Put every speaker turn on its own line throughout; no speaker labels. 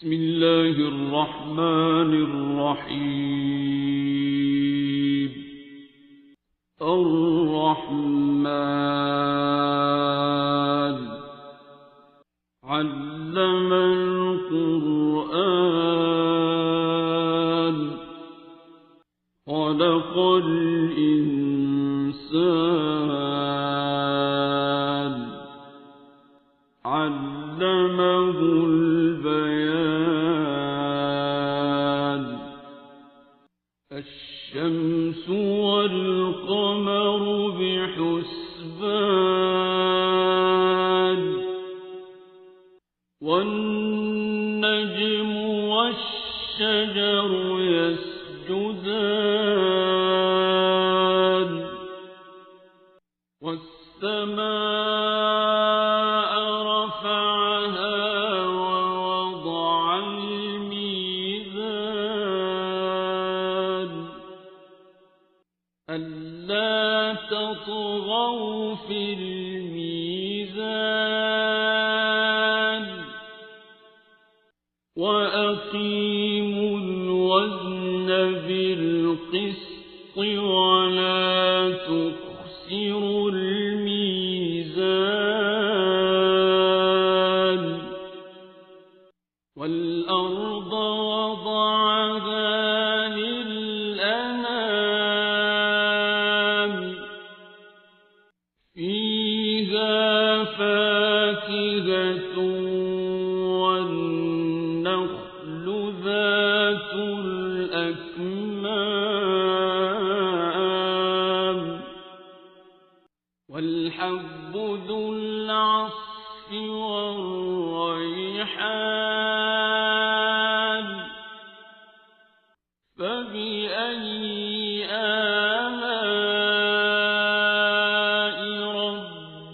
بسم الله الرحمن الرحيم. الرحمن علم القرآن خلق الإنسان علمه البيان. الشمس والقمر بحسبان والنجم والشجر يسجدان والسماء رفعها ووضع الميزان ألا تطغوا في الميزان وأقيموا الوزن بالقسط ولا تخسروا الميزان. والأرض وضعها للأنام فيها فاكهة والنخل ذات الأكمام والحب ذو العصف والريحان فبأي آلاء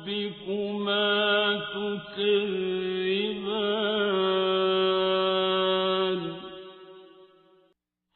ربكما تكذبان.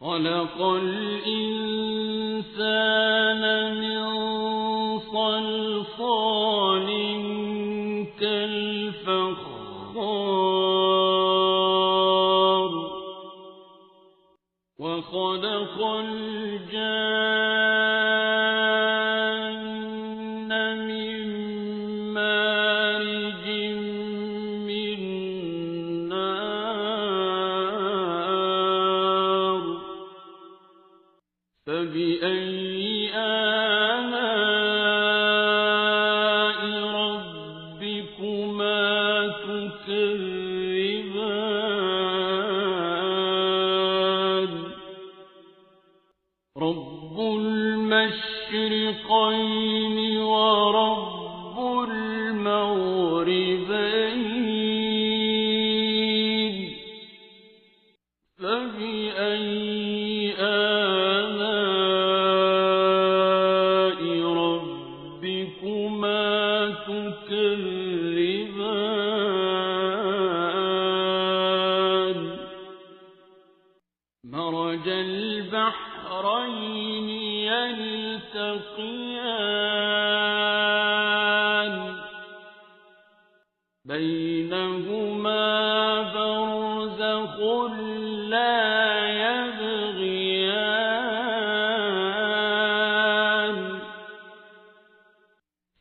خلق الإنسان من صلصال كالفخار وخلق الجان من مارج من نار فبأي آلاء ربكما تكذبان. رب المشرقين ورب المغربين فبأي آلاء ربكما تكذبان. مرج البحرين يلتقيان بينهما برزخ لا يبغيان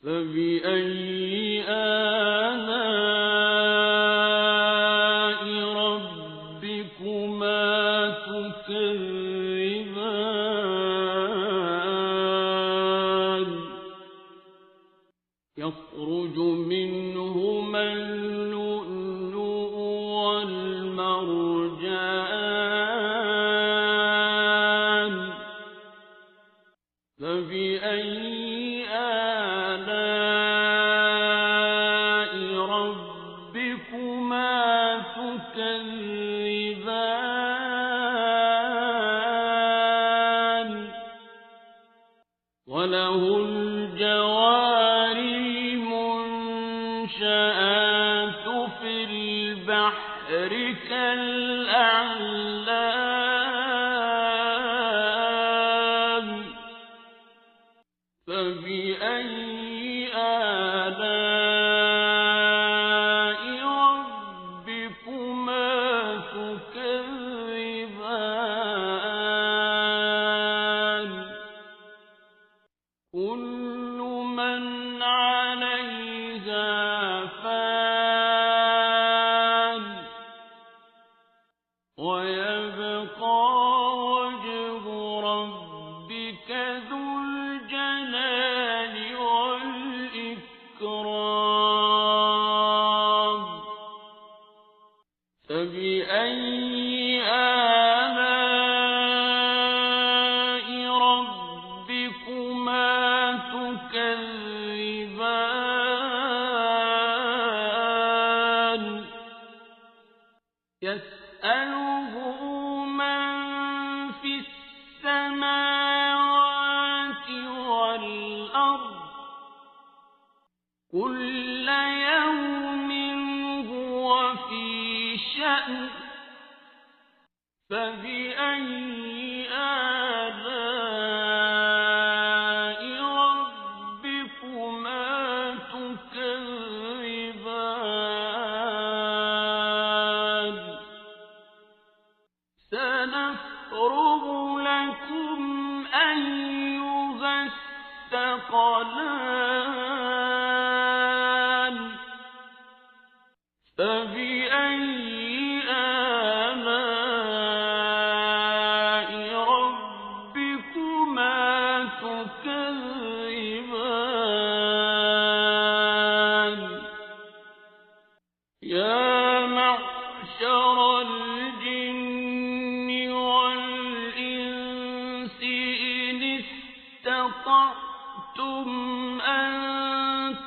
فبأي آلاء ربكما تكذبان. يخرج منهما اللؤلؤ والمرجان فبأي آلاء ربكما تكذبان. وله الجوار المنشآت في البحر كالأعلام من عليها فان ويبقى وجه ربك ذو الجلال والإكرام فبأي آلاء ربكما تكذبان يسأله من في السماوات والأرض كل يوم هو في شأن فبأي آلاء ربكما تكذبان سنفرغ لكم أيها الثقلان فبأي آلاء ربكما تكذبان يا معشر الجن والإنس إن استطعتم أن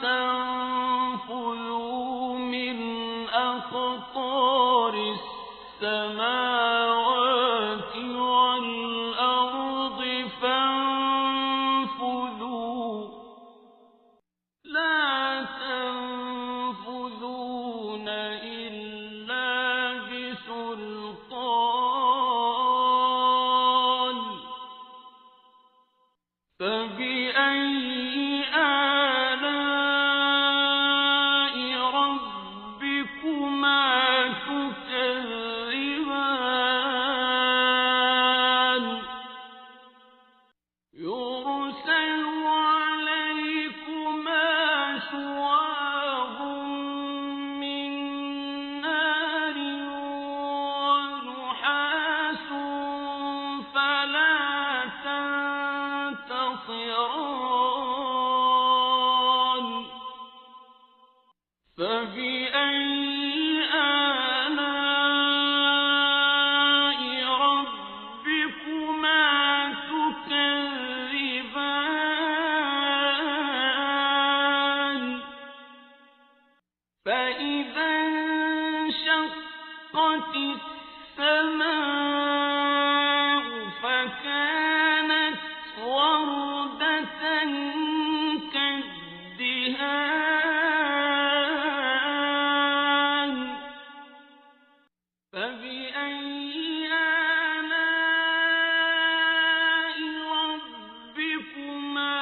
تنفذوا من أقطار السماوات والأرض فانفذوا لا تنفذون إلا بسلطان فبأي آلاء ربكما تكذبان يرسل عليكما شواظ من نار ونحاس فلا تنتصران فبأي آلاء ربكما تكذبان فإذا انشقت السماء فكانت وردة كالدهان فبأي آلاء ربكما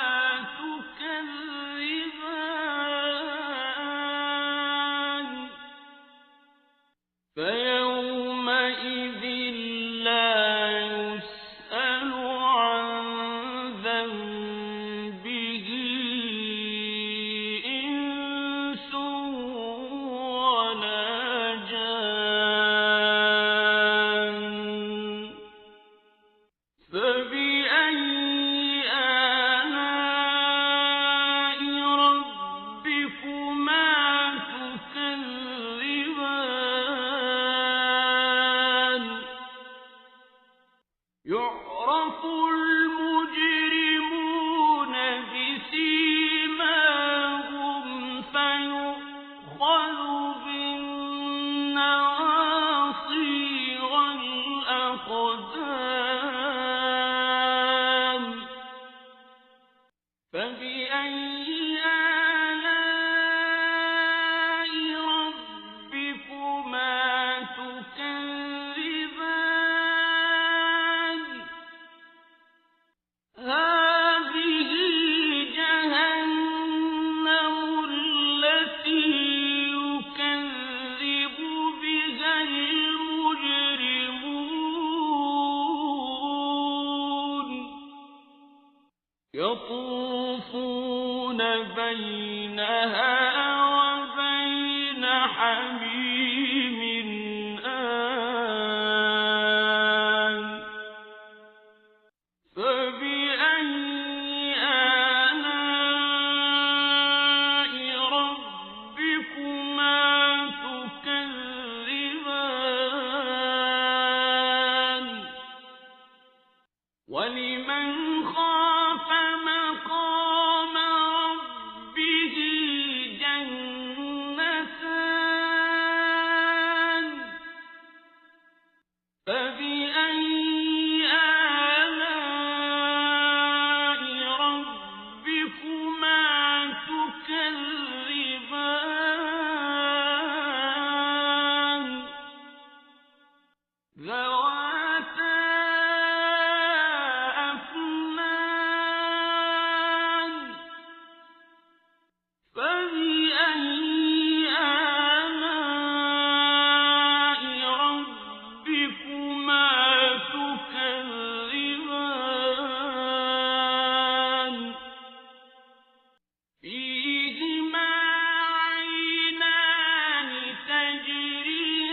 تكذبان فيومئذ بينها وبين حميم آن فبأي آلاء ربكما تكذبان ولمن خاف مقام ربه جنتان فبأي آلاء ربكما تكذبان ذواتا أفنان فبأي آلاء ربكما تكذبان فيهما عينان تجريان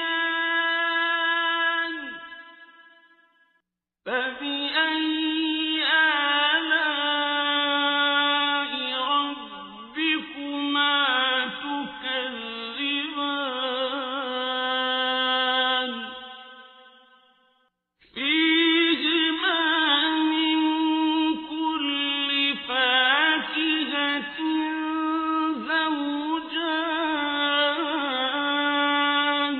فبأي آلاء ربكما تكذبان فيهما من كل فاكهة زوجان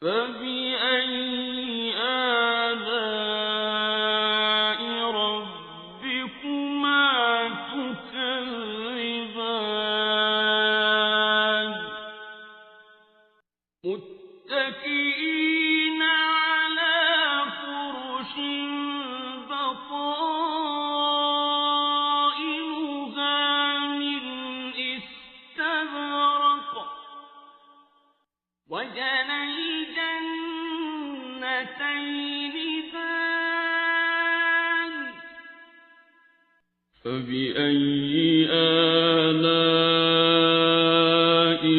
فبأي آلاء ربكما تكذبان متكئين على فرش بطائنها من استبرق وجنى الجنتين دان فبأي آلاء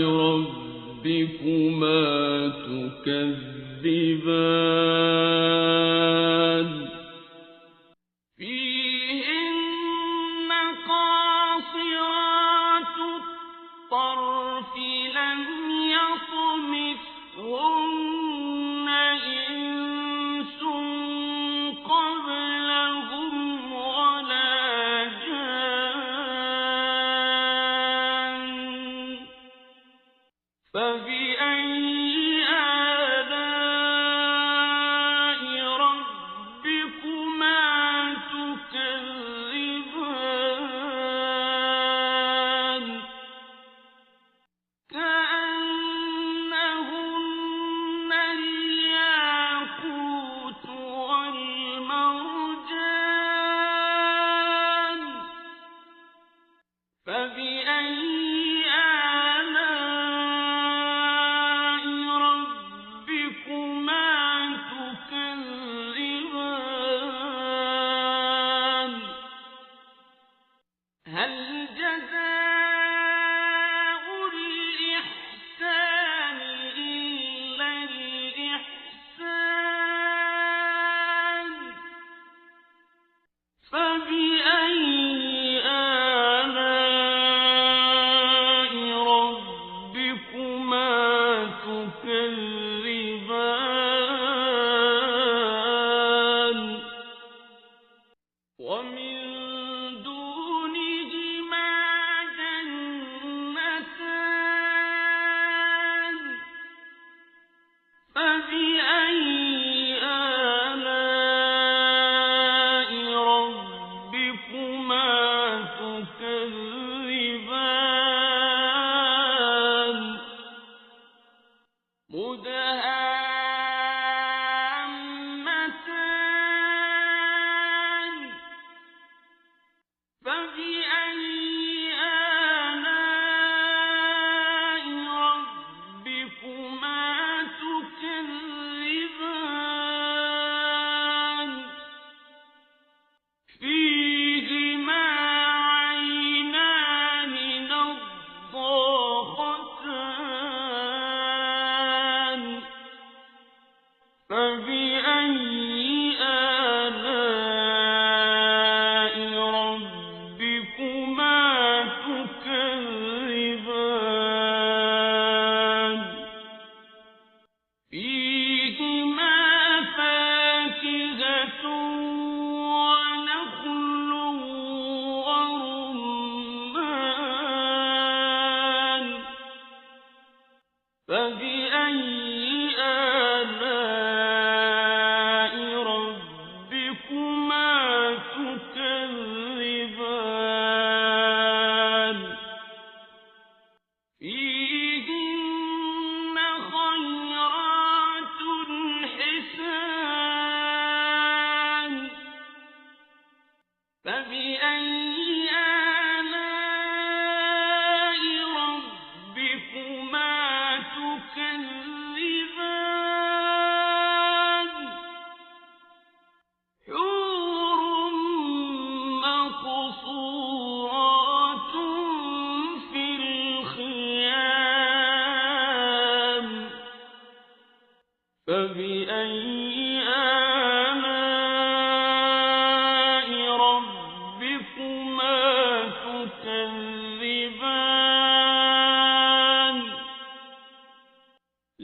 ربكما تكذبان فيهن قاصرات الطرف لم يطمثهن إنس قبلهم ولا جان فبأي آلاء ربكما تكذبان كأنهن الياقوت والمرجان فبأي آلاء ربكما تكذبان هل جزاء الإحسان إلا الإحسان فبأي آلاء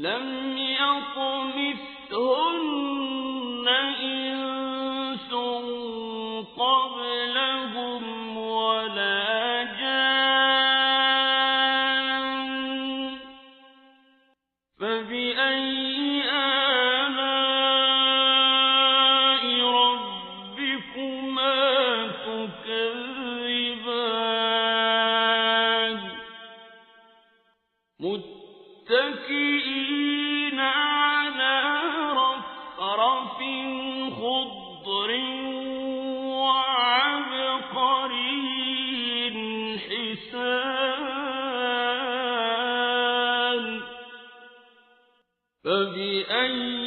لم يطمثهن إنس قبلهم ولا جان فبأي آلاء ربكما تكذبان متكئين على رفرف خضر وعبقري حسان فبأي